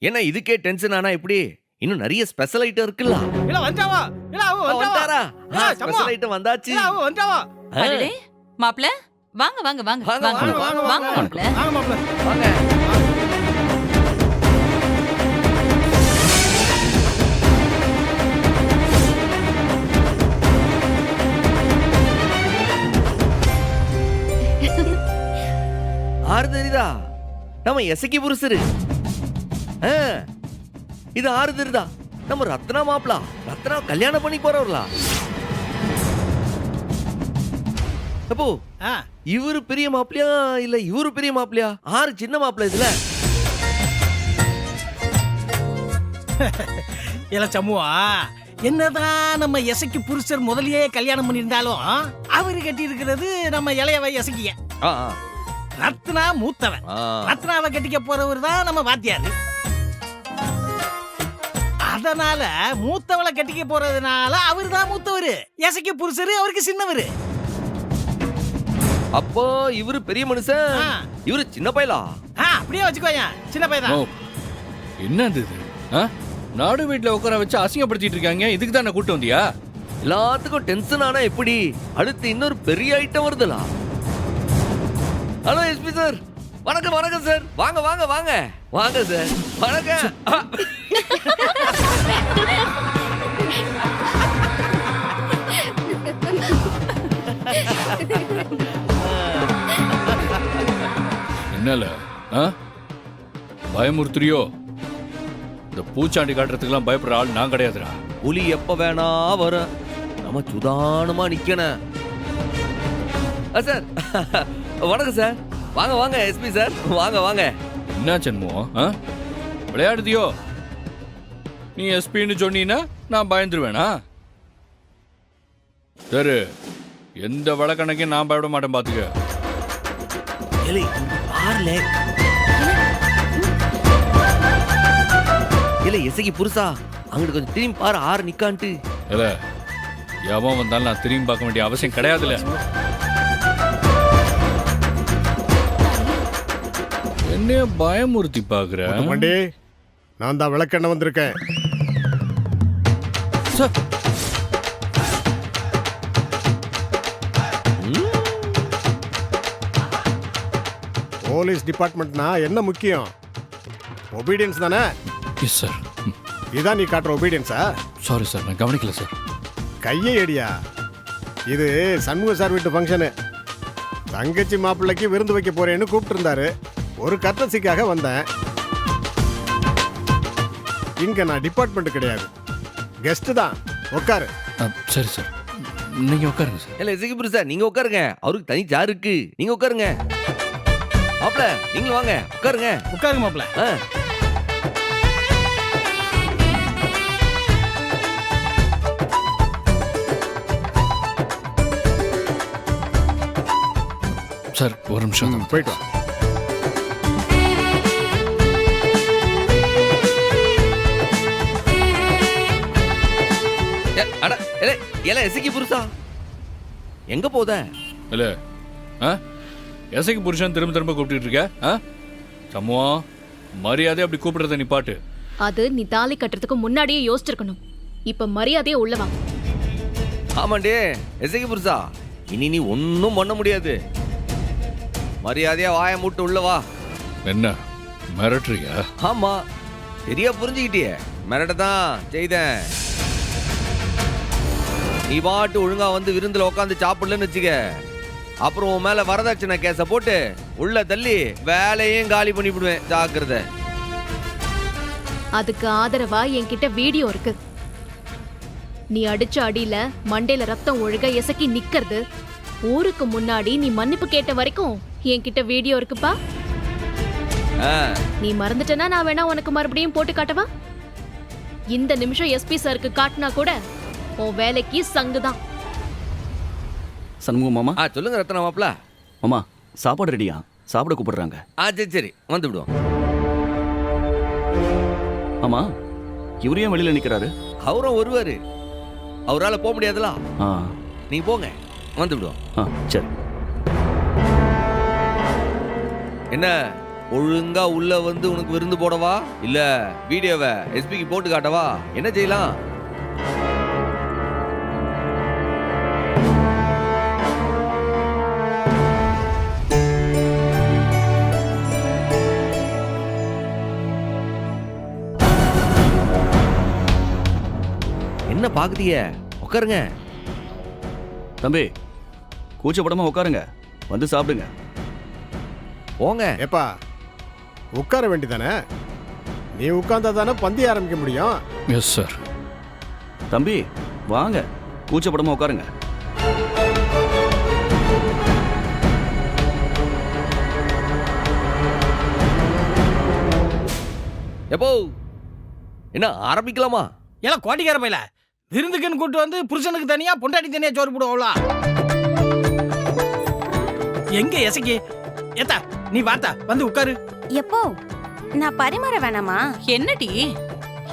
என்ன இதுக்கே டென்ஷன் ஆனா எப்படி? இன்னும் நிறைய ஸ்பெஷல் ஐட்டம் இருக்குல்ல. இல்ல வந்தாவா இல்ல அவ வந்தாரா? இல்ல, ஸ்பெஷல் ஐட்டம் வந்தாச்சு. இல்ல அவ வந்தாவா அடடே மாப்ள வாங்க வாங்க வாங்க வாங்க, வாங்க வாங்க, வாங்க மாப்ள. வாங்க மாப்ள. வாங்க. ஆறு தெரியுதா? நம்ம எசக்கி புருஷரு. இது ஆறு தெரியுதா? நம்ம ரத்னா மாப்பிளா. ரத்னா கல்யாணம் பண்ணி போறவர்களா? அப்போ ஆ, இவரு பெரிய மாப்பிளையா இல்ல இவரு பெரிய மாப்பிளையா? ஆறு சின்ன மாப்பிள இதுல. இல்ல சம்முவா, என்னதான் நம்ம எசக்கி புருஷர் முதல்லயே கல்யாணம் பண்ணியிருந்தாலும் அவரு கட்டி இருக்கிறது நம்ம இளையவ எசக்கிய. ஆ, ஆ, ரத்னா மூத்தவன். ஆ. ரத்னாவை கட்டிக்க போறவர் தான் நம்ம வாத்தியாரு. அதனால மூத்தவளை கட்டிக்க போறதுனால அவரு தான் மூத்தவரு, எசக்கி புருஷரு அவருக்கு சின்னவரு. அப்போ இவரு பெரிய மனுஷன், ஆ. இவரு சின்ன பயலா? அப்படியே வச்சுக்கோங்க, சின்ன பையன் ஓ, தான். என்னது இது? ஆ? நாடு வீட்டுல உட்கார வச்சு அசிங்கப்படுத்திட்டு இருக்காங்க. இதுக்கு தான் கூட்டு வந்தியா? எல்லாத்துக்கும் டென்ஷன் ஆனா எப்படி? அடுத்து இன்னொரு பெரிய ஐட்டம் வருதுலா. ஹலோ எஸ்பி சார், வணக்கம் வணக்கம் சார். வாங்க வாங்க வாங்க வாங்க சார், வணக்கம். என்னல பயமுறுத்துறியோ? இந்த பூச்சாண்டி காட்டுறதுக்கெல்லாம் பயப்படுற ஆள் நான் கிடையாதுடா. புலி எப்ப வேணா வர, நம்ம சுதானமா நிக்கணும். சார் வணக்கம் சார். வாங்க வாங்க எஸ்பி சார், வாங்க வாங்க. என்ன சண்முகம், விளையாடுதியோ? நீ எஸ்பின்னு சொன்னீன்னா நான் பயந்துருவேனா? சரி, எந்த வழக்கணக்கையும் நான் பயப்பட மாட்டேன் பாத்துக்க. எலி பாருல, இல்ல எசகி புருஷா, அங்கிட்டு கொஞ்சம் திரும்பி பாரு, ஆறு நிக்கான்ட்டு. இல்ல, எவன் வந்தாலும் நான் திரும்பி பார்க்க வேண்டிய அவசியம் கிடையாதுல்ல. என்னைய பயமுறுத்தி பாக்குற? மண்டி, நான் தான் விளக்கெண்ண வந்திருக்கேன். சார், போலீஸ் டிபார்ட்மெண்ட்னா என்ன முக்கியம்? ஒபீடியன்ஸ் தானே. Yes sir. இதான் நீ காட்டுற ஒபீடியன்ஸா? சாரி சார், நான் கவனிக்கல சார். கையை எடியா. இது சண்முக சார் வீட்டு ஃபங்க்ஷனு. தங்கச்சி மாப்பிள்ளைக்கு விருந்து வைக்க போறேன்னு கூப்பிட்டு இருந்தாரு. ஒரு கட்டசிக்காக வந்தேன். இங்க நான் டிபார்ட்மெண்ட் கிடையாது, கெஸ்ட் தான். உட்காரு. சரி சார், நீங்க உட்காருங்க சார். இல்ல எசகி புருஷா, நீங்க உட்காருங்க. அவருக்கு தனி சேர் இருக்கு, நீங்க உட்காருங்க. மாப்ள நீங்களும் வாங்க, உட்காருங்க. உட்காருங்க மாப்ள. ஆ. சார், ஒரு நிமிஷம். போயிட்டு வா. அட இல்ல எசகி புருஷா, எங்க போத? இல்ல, எசைக்கு புருஷன் திரும்ப திரும்ப கூப்பிட்டு இருக்க? சமூகம் மரியாதை அப்படி கூப்பிடுறத நீ பாட்டு. அது நீ தாலி கட்டுறதுக்கு முன்னாடியே யோசிச்சிருக்கணும். இப்ப மரியாதையே உள்ளவா. ஆமாண்டே எசகி புருஷா, இனி நீ ஒன்னும் பண்ண முடியாது. மரியாதையா வாய மூட்டு உள்ள வா. என்ன மிரட்டுறியா? ஆமா, சரியா புரிஞ்சுக்கிட்டியே. மிரட்ட தான் செய்தேன். நீ பாட்டு ஒழுங்கா வந்து விருந்துல உட்காந்து சாப்பிடலன்னு வச்சுக்க, அப்புறம் உன் மேல வரதட்சணை கேஸ போட்டு உள்ள தள்ளி வேலையும் காலி பண்ணி விடுவேன். ஜாக்கிரதை. அதுக்கு ஆதரவா என்கிட்ட வீடியோ இருக்கு. நீ அடிச்ச அடியில மண்டையில ரத்தம் ஒழுக எசக்கி நிக்கிறது, ஊருக்கு முன்னாடி நீ மன்னிப்பு கேட்ட வரைக்கும் என்கிட்ட வீடியோ இருக்குப்பா. நீ மறந்துட்டனா நான் வேணா உனக்கு மறுபடியும் போட்டு காட்டவா? இந்த நிமிஷம் எஸ்பி சாருக்கு காட்டினா கூட உன் வேலைக்கு சங்குதான். சண்முகம் மாமா. சொல்லுங்க ரத்னா மாப்ள. மாமா, சாப்பாடு ரெடியா? சாப்பிட கூப்பிடுறாங்க. சரி சரி, வந்து விடுவோம். ஆமா, இவரு ஏன் வெளியில நிக்கிறாரு? அவரும் வருவாரு, அவரால போக முடியாதுல. ஆ, நீங்க போங்க, வந்து விடுவோம். சரி. என்ன ஒழுங்கா உள்ள வந்து உனக்கு விருந்து போடவா இல்ல வீடியோவை எஸ்பிக்கு போட்டு காட்டவா, என்ன செய்யலாம்? என்ன பாக்குறீங்க? உட்காருங்க. தம்பி கூச்சப்படாம உட்காருங்க, வந்து சாப்பிடுங்க. போங்க. ஏப்பா உட்கார வேண்டிதானே? நீ உட்கார்ந்தா தானே பந்தி ஆரம்பிக்க முடியும். Yes sir. தம்பி வாங்க, கூச்சப்படாம உட்காருங்க. எப்போ என்ன ஆரம்பிக்கலாமா? எல்லாம் கோட்டிக்கார பையில விருந்துக்குன்னு கூட்டு வந்து புருஷனுக்கு தனியா பொண்டாட்டி தனியா சோறு போடுவோம்ல. எங்க எசக்கி ஏத்தா நீ வாத்தா வந்து உட்காரு. எப்போ நான் பரிமாற வேணாமா? என்னடி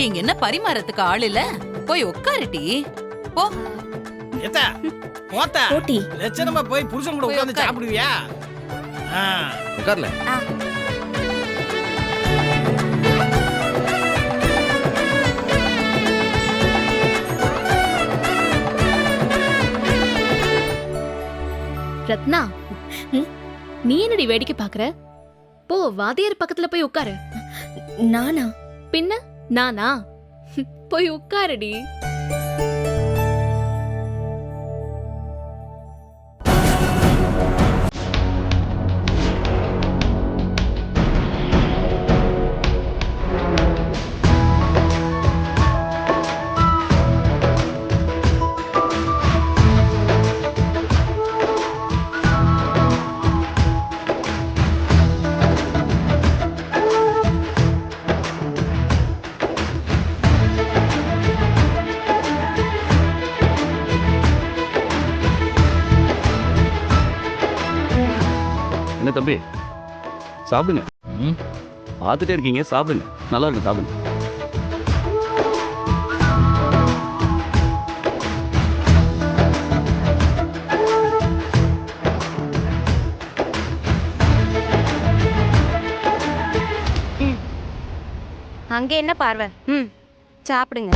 இங்க என்ன பரிமாறத்துக்கு ஆள் இல்ல? போய் உட்காருடி. போ. ஏத்தா போத்தா போட்டி லட்சணமா போய் புருஷன் கூட போய் உட்கார்ந்து உட்காரு. சாப்பிடுவியா? ஆ. உட்கார்ல. ரத்னா, நீ என்னடி வேடிக்கை பாக்குற? போ வாதியார் பக்கத்துல போய் உட்காரு. நானா? பின்ன நானா? போய் உட்காருடி. என்ன தம்பி சாப்பிடுங்க. ம். பார்த்துட்டே இருக்கீங்க, சாப்பிடுங்க. நல்லா இருக்கு, சாப்பிடுங்க. அங்க என்ன பார்வை? சாப்பிடுங்க.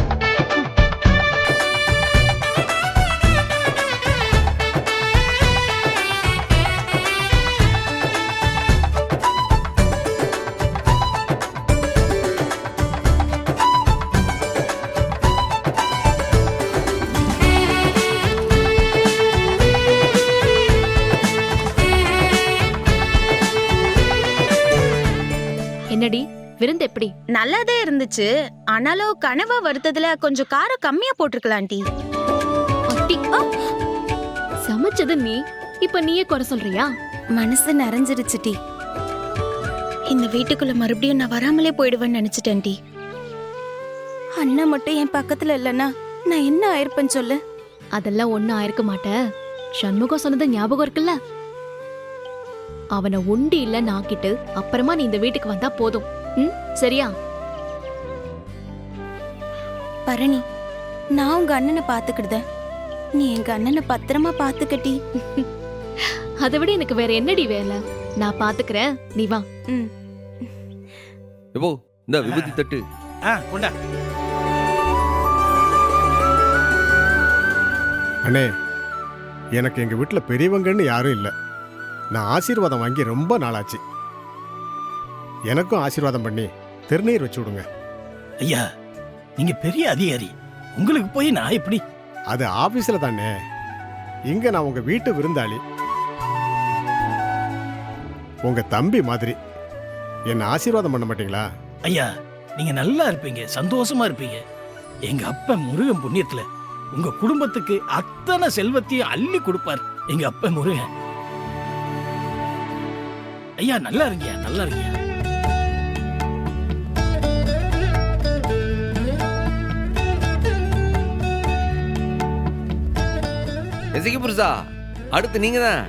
என்னடி விருந்து எப்படி? நல்லாதான் இருந்துச்சு. ஆனாலும் கனவா வருத்ததுல கொஞ்சம் காரம் கம்மியா போட்டிருக்கலாம் ஆண்டி. அட்டி, சமைச்சது நீ, இப்ப நீயே குறை சொல்றியா? மனசு நிறைஞ்சிருச்சு டி. இந்த வீட்டுக்குள்ள மறுபடியும் நான் வராமலே போயிடுவேன்னு நினைச்சிட்டேன் டி. அண்ணா மட்டும் என் பக்கத்துல இல்லைன்னா நான் என்ன ஆயிருப்பேன்னு சொல்லு. அதெல்லாம் ஒண்ணும் ஆயிருக்க மாட்ட. சண்முகம் சொன்னது ஞாபகம் இருக்குல்ல? அவனை உண்டி இல்ல நாக்கிட்டு அப்புறமா நீ இந்த வீட்டுக்கு வந்தா போதும். சரியா? பரணி, நான் உங்க அண்ணனை பாத்துக்கிடுத, நீ எங்க அண்ணனை பத்திரமா பாத்துக்கட்டி. அதை விட எனக்கு வேற என்னடி வேலை? நான் பாத்துக்கிறேன், நீ வா. எப்போ இந்த விபூதி தட்டு. கொண்டா. அண்ணே, எனக்கு எங்க வீட்டுல பெரியவங்கன்னு யாரும் இல்லை. நான் ஆசீர்வாதம் வாங்கி ரொம்ப நாளாச்சு. எனக்கும் ஆசீர்வாதம் பண்ணி திருநீர் வச்சு விடுங்க. ஐயா, நீங்க பெரிய அதிகாரி, உங்களுக்கு போய் நான் எப்படி? அது ஆபீஸ்ல தானே. இங்க நான் உங்க வீட்டு விருந்தாளி, உங்க தம்பி மாதிரி. என்ன ஆசீர்வாதம் பண்ண மாட்டீங்களா? ஐயா, நீங்க நல்லா இருப்பீங்க, சந்தோஷமா இருப்பீங்க. எங்க அப்பா முருகன் புண்ணியத்துல உங்க குடும்பத்துக்கு அத்தனை செல்வத்தையும் அள்ளி கொடுப்பார் எங்க அப்பா முருகன். ஐயா நல்லா இருங்க, நல்லா இருங்க. எசக்கி புருஷா, அடுத்து நீங்க தான்.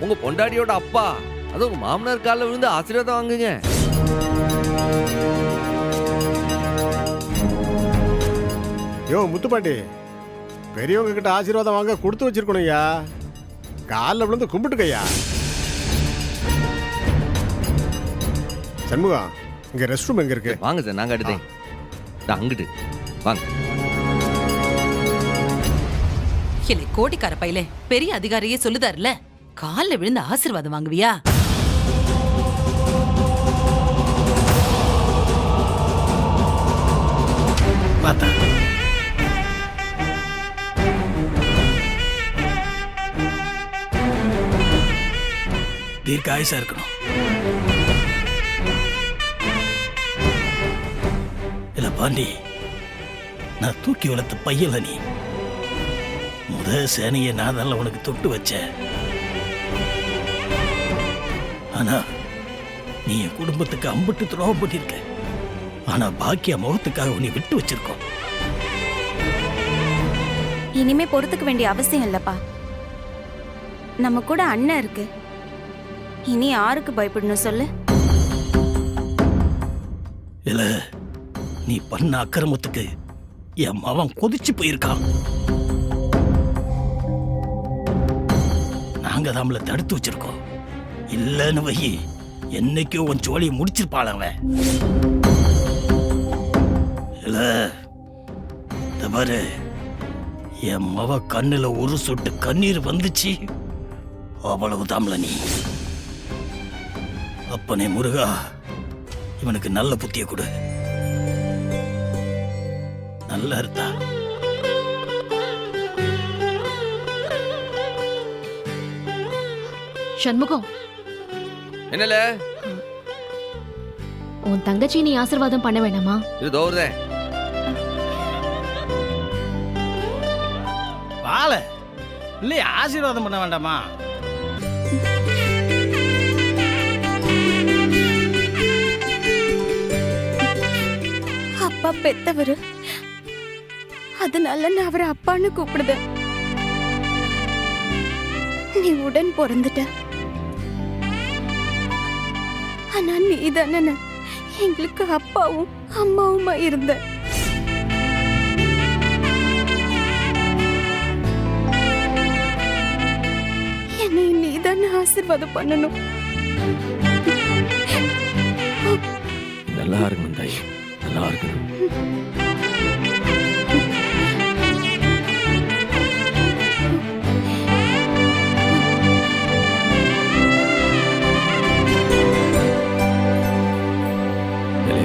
உங்க பொண்டாடியோட அப்பா, அது உங்க மாமனார் காலில் விழுந்து ஆசீர்வாதம் வாங்குங்க. யோ முத்துப்பாண்டி, பெரியவங்க கிட்ட ஆசீர்வாதம் வாங்க கொடுத்து வச்சிருக்கணும் ஐயா. காலில் விழுந்து கும்பிட்டுக்கையா. சண்முகம் இங்க ரெஸ்ட் ரூம் எங்க இருக்கு? வாங்க சார், நாங்க அடுத்தேன் அங்கிட்டு வாங்க. இல்லை கோடிக்கார பையலே, பெரிய அதிகாரியே சொல்லுதாருல, கால்ல விழுந்து ஆசீர்வாதம் வாங்குவியா? பார்த்தா தீர்க்காயுசா இருக்கணும். இல்ல பாண்டி, நான் தூக்கி வளர்த்த பையல நீ. முத சேனையை நான் தான் உனக்கு தொட்டு வச்சேன். ஆனா நீ என் குடும்பத்துக்கு அம்பிட்டு துரோகம் பண்ணிருக்க. ஆனா பாக்கிய முகத்துக்காக உன்னை விட்டு வச்சிருக்கோம். இனிமே பொறுத்துக்க வேண்டிய அவசியம் இல்லப்பா. நம்ம கூட அண்ணன் இருக்கு. இனி யாருக்கு பயப்படணும் சொல்லு? இல்ல, நீ பண்ண அக்கிரமத்துக்கு என் மவன் கொதிச்சு போயிருக்கான். நாங்க தாமல தடுத்து வச்சிருக்கோம். இல்லன்னு வை, என்னைக்கோ உன் ஜோலியை முடிச்சிருப்பாள் அவன். இல்ல இந்த பாரு, என் மவ கண்ணுல ஒரு சொட்டு கண்ணீர் வந்துச்சு, அவ்வளவு தாமல நீ. அப்பனே முருகா, இவனுக்கு நல்ல புத்திய கொடு. நல்லா இருந்தா சண்முகம், என்னல உன் தங்கச்சி நீ ஆசீர்வாதம் பண்ண வேணாமா? இது தோறுதேன். வாழ இல்லையா? ஆசீர்வாதம் பண்ண வேண்டாமா? அப்பா பெத்தவரு, அதனால நான் அவரை அப்பான்னு கூப்பிடுவேன். நீ உடன் பிறந்துட்ட. ஆனா நீ தானே எங்களுக்கு அப்பாவும் அம்மாவுமா இருந்த. என்னை நீ தானே ஆசீர்வாதம் பண்ணணும். நல்லா இருக்கணும் தாய், நல்லா இருக்கணும்.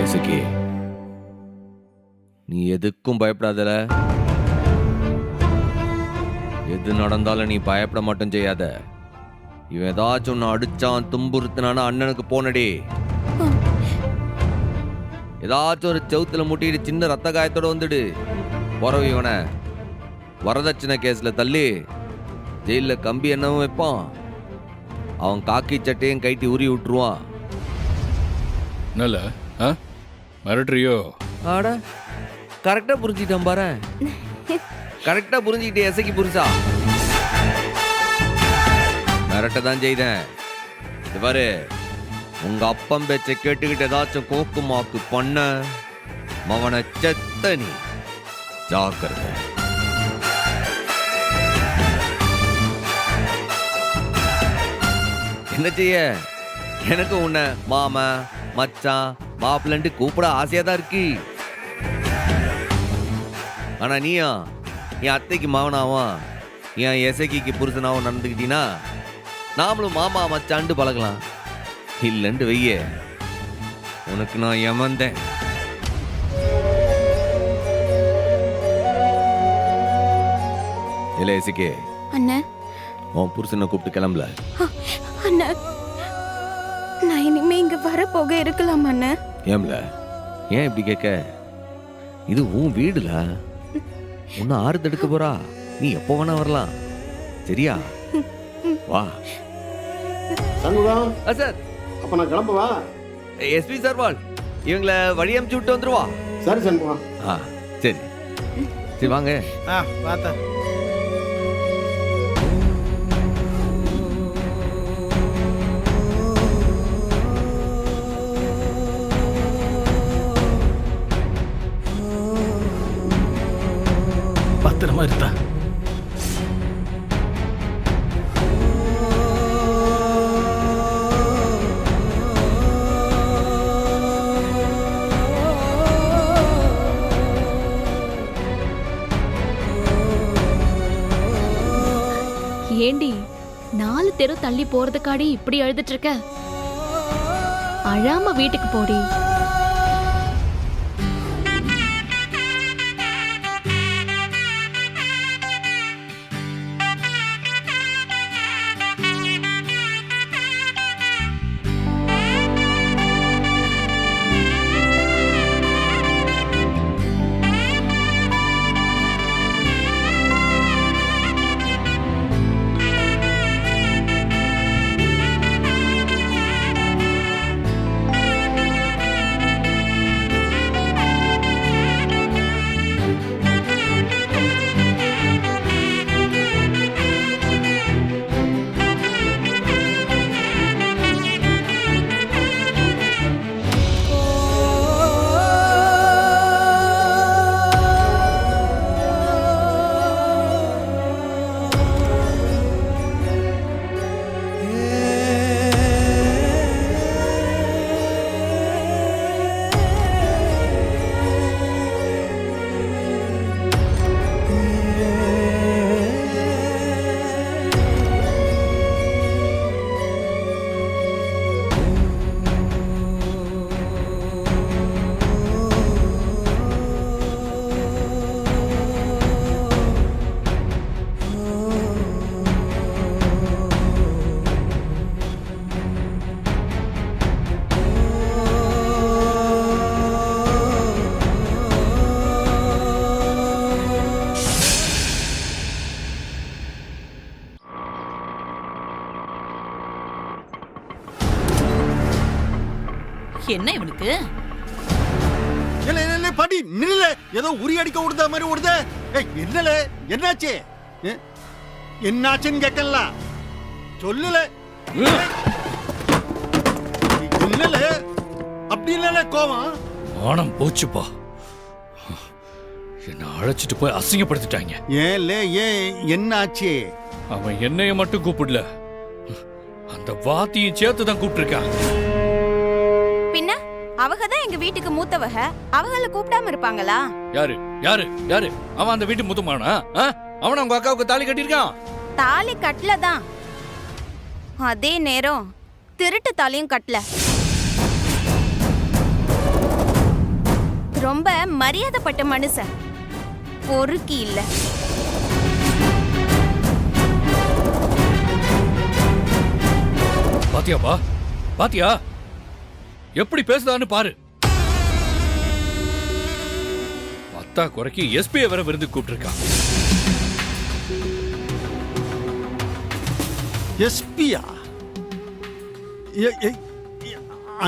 இசக்கி, நீ எதுக்கும் பயப்படாதல. எது நடந்தாலும் நீ பயப்பட மட்டும் செய்யாத. இவன் ஏதாச்சும் ஒன்னு அடிச்சான் துன்புறுத்தினான அண்ணனுக்கு போனடி. ஏதாச்சும் ஒரு செவுத்துல முட்டிட்டு சின்ன ரத்த காயத்தோட வந்துடு. போறவு இவனை வரதட்சணை கேஸ்ல தள்ளி ஜெயில கம்பி என்னவும் வைப்பான். அவன் காக்கி சட்டையும் கைட்டி உரி விட்டுருவான். நல்ல மிரட்டுறியோ? ஆட கரெக்டா புரிஞ்சுக்கிட்டான் பாரு. கரெக்டா புரிஞ்சுக்கிட்டே எசைக்கு புரிசா. மிரட்ட தான் செய்தேன். இது பாரு, உங்க அப்பம் பேச்சை கேட்டுக்கிட்டு ஏதாச்சும் கோக்குமாக்கு பண்ண மவனை செத்த நீ ஜாக்கிரதை. என்ன செய்ய, எனக்கு உன்னை மாமா மச்சான் மாப்பிள்ளன்ட்டு கூப்பிட ஆசையா தான் இருக்கு. ஆனா நீயா என் அத்தைக்கு மாவனாவும் என் எசைக்கு புருஷனாவும் நடந்துக்கிட்டீங்கன்னா நாமளும் மாமா மச்சான்ட்டு பழகலாம். இல்லைன்ட்டு வைய, உனக்கு நான் ஏமாந்தேன். இல்ல எசைக்கு, அண்ணா, உன் புருஷனை கூப்பிட்டு கிளம்பல. அண்ணா, நான் இனிமே இங்க வர போக இருக்கலாம் அண்ணா. ஏம்ல, ஏன் இப்படி கேட்க? இது உன் வீடுல, உன்னை ஆறு தடுக்க போறா. நீ எப்போ வேணா வரலாம், சரியா? வா. சண்முகம், சார், அப்ப நான் கிளம்புவா? எஸ்பி சர்வால் இவங்களை வழி அமுச்சு விட்டு வந்துருவா. சரி சண்முகம். சரி சரி, வாங்க. பார்த்தா பத்திரமா இருந்தா. ஏண்டி 4 தெரு தள்ளி போறதுக்காடி இப்படி அழுதுட்டு இருக்க? அழாம வீட்டுக்கு போடி. என்ன இவனுக்கு? படி நில்ல, ஏதோ உரி அடிக்க விடுத மாதிரி விடுத. என்னல என்னாச்சு? என்னாச்சுன்னு கேட்கல, சொல்லல. என்னல அப்படி இல்ல கோவம்? மானம் போச்சுப்பா. என்ன அழைச்சிட்டு போய் அசிங்கப்படுத்திட்டாங்க. ஏன்ல ஏன் என்னாச்சு? அவன் என்னைய மட்டும் கூப்பிடல, அந்த வாத்தியும் சேர்த்து தான் கூப்பிட்டுருக்கான். பின்ன அவங்க தான் எங்க வீட்டுக்கு மூத்தவக, அவங்கள கூப்பிடாம இருப்பாங்களா? யாரு யாரு யாரு? அவன் அந்த வீட்டு முத்துமானா? அவன் உங்க அக்காவுக்கு தாலி கட்டியிருக்கான். தாலி கட்டல தான், அதே நேரம் திருட்டு தாலியும் கட்டல. ரொம்ப மரியாதைப்பட்ட மனுஷன், பொறுக்கி இல்ல. பாத்தியாப்பா, பாத்தியா எப்படி பேசுதான்னு பாரு. பத்தா குறைக்கு எஸ்பியை வர விருந்து கூப்பிட்டுருக்கான். எஸ்பியா?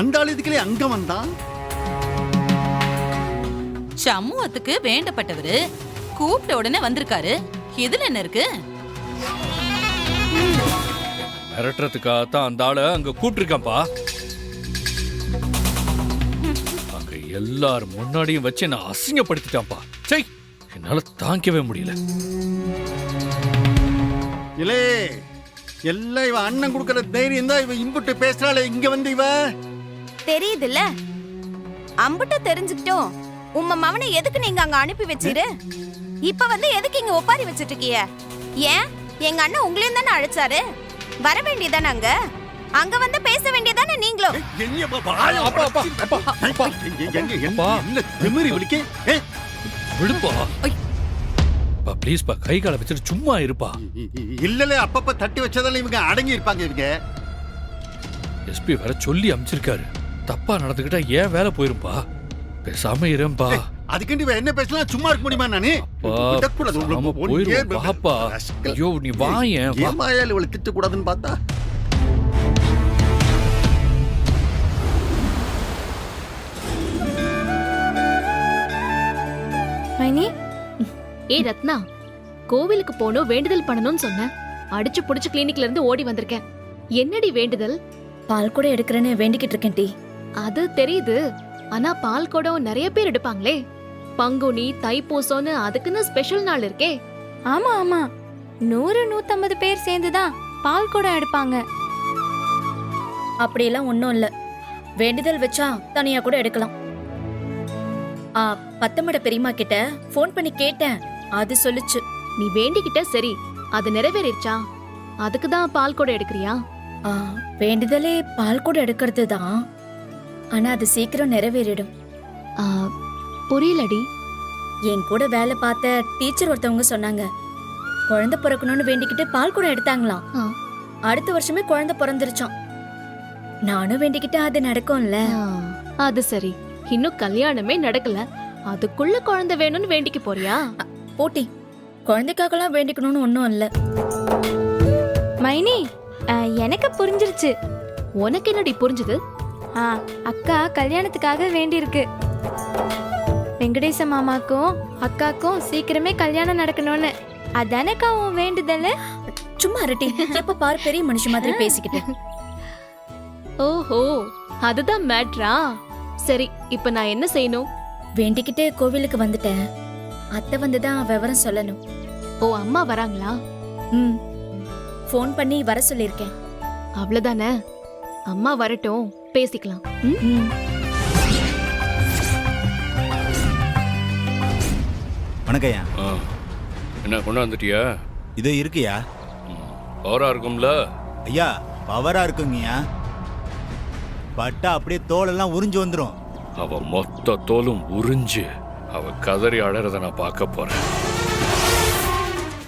அந்த ஆள் இதுக்குள்ளே அங்க வந்தான். சமூகத்துக்கு வேண்டப்பட்டவரு கூப்பிட்ட உடனே வந்திருக்காரு. இதுல என்ன இருக்கு? மிரட்டுறதுக்காகத்தான் அந்த ஆளை அங்க கூப்பிட்டுருக்கான்ப்பா. அங்க எல்லாரும் முன்னாடியும் வச்சு நான் அசிங்கப்படுத்திட்டான்ப்பா. சை, என்னால தாங்கவே முடியல. இல்லே எல்லாம் இவன் அண்ணன் கொடுக்கற தைரியம் தான் இவன் இம்புட்டு பேசுறாளே இங்க வந்து. இவ தெரியுதுல்ல, அம்புட்ட தெரிஞ்சுக்கிட்டோம். உம்ம மவனை எதுக்கு நீங்க அங்க அனுப்பி வச்சிரு? இப்ப வந்து எதுக்கு இங்க ஒப்பாரி வச்சிட்டு இருக்கீங்க? ஏன் எங்க அண்ணன் உங்களையும் தானே அழைச்சாரு? வர வேண்டியதானே, அங்க வந்து பேச வேண்டியதானே நீங்களும். விடுப்பா ப்ளீஸ்பா, கை காலை வச்சுட்டு சும்மா இருப்பா. இல்லல அப்பப்ப தட்டி வச்சதால இவங்க அடங்கி இருப்பாங்க. இவங்க எஸ்பி வேற சொல்லி அமிச்சிருக்காரு. தப்பா நடந்துக்கிட்டா ஏன் வேலை போயிருப்பா. பேசாம இருப்பா. அதுக்கு இவன் என்ன பேசலாம், சும்மா இருக்க முடியுமா? நானு பாப்பா, ஐயோ நீ வாயேன். ஏமாயால் இவளை திட்ட கூடாதுன்னு பார்த்தா. ஏ ரத்னா, கோவிலுக்கு போனோம், வேண்டுதல் பண்ணணும்னு சொன்ன. அடிச்சு புடிச்சு கிளினிக்ல இருந்து ஓடி வந்திருக்கேன். என்னடி வேண்டுதல்? பால் கூட எடுக்கிறேன்னு வேண்டிக்கிட்டு இருக்கேன் டி. அது தெரியுது, ஆனா பால் குடம் நிறைய பேர் எடுப்பாங்களே. பங்குனி, தைப்பூசம்னு அதுக்குன்னு ஸ்பெஷல் நாள் இருக்கே. ஆமா ஆமா, 100-150 பேர் சேர்ந்துதான் பால் குடம் எடுப்பாங்க. அப்படியெல்லாம் ஒன்றும் இல்லை, வேண்டுதல் வச்சா தனியா கூட எடுக்கலாம். பத்தமட பெரியம்மா கிட்ட ஃபோன் பண்ணி கேட்டேன், அது சொல்லுச்சு. நீ வேண்டிக்கிட்ட சரி, அது நிறைவேறிடுச்சா? அதுக்கு தான் பால் கூட எடுக்கிறியா? ஆ, வேண்டுதலே பால் கூட எடுக்கிறது தான். ஆனா அது சீக்கிரம் நிறைவேறிடும். ஆ, புரியலடி. என் கூட வேலை பார்த்த டீச்சர் ஒருத்தவங்க சொன்னாங்க, குழந்தை பிறக்கணும்னு வேண்டிக்கிட்டு பால் கூட எடுத்தாங்களாம். ஆ. அடுத்த வருஷமே குழந்தை பிறந்துருச்சாம். நானும் வேண்டிக்கிட்டு அது நடக்கும்ல. ஆ, அது சரி. இன்னும் கல்யாணமே நடக்கல, அதுக்குள்ள குழந்தை வேணும்னு வேண்டிக்க போறியா? போட்டி, குழந்தைக்காகலாம் வேண்டிக்கணும்னு ஒன்றும் இல்லை. மைனி, எனக்கு புரிஞ்சிருச்சு. உனக்கு என்னடி புரிஞ்சுது? அக்கா கல்யாணத்துக்காக வேண்டியிருக்கு. வெங்கடேச மாமாக்கும் அக்காக்கும் சீக்கிரமே கல்யாணம் நடக்கணும்னு. அதானக்கா உன் வேண்டுதல்? சும்மா அரட்டி, எப்ப பாரு பெரிய மனுஷன் மாதிரி பேசிக்கிட்டு. ஓஹோ, அதுதான் மேட்ரா? சரி, இப்ப நான் என்ன செய்யணும்? வேண்டிக்கிட்டு கோவிலுக்கு வந்துட்டேன். அத்தை வந்துதான் விவரம் சொல்லணும். ஓ, அம்மா வராங்களா? ம், ஃபோன் பண்ணி வர சொல்லியிருக்கேன். அவ்வளவுதானே, அம்மா வரட்டும், பேசிக்கலாம். ம்? ம். வணக்கம்யா. என்ன கொண்டாந்துட்டியா? இது இருக்குயா. பவரா இருக்கும்ல? ஐயா பவரா இருக்குங்கய்யா. பட்டா அப்படியே தோலெல்லாம் உறிஞ்சு வந்துடும். அவ மொத்த தோலும் உறிஞ்சு அவ கதறி அழறத நான் பார்க்க போறேன்.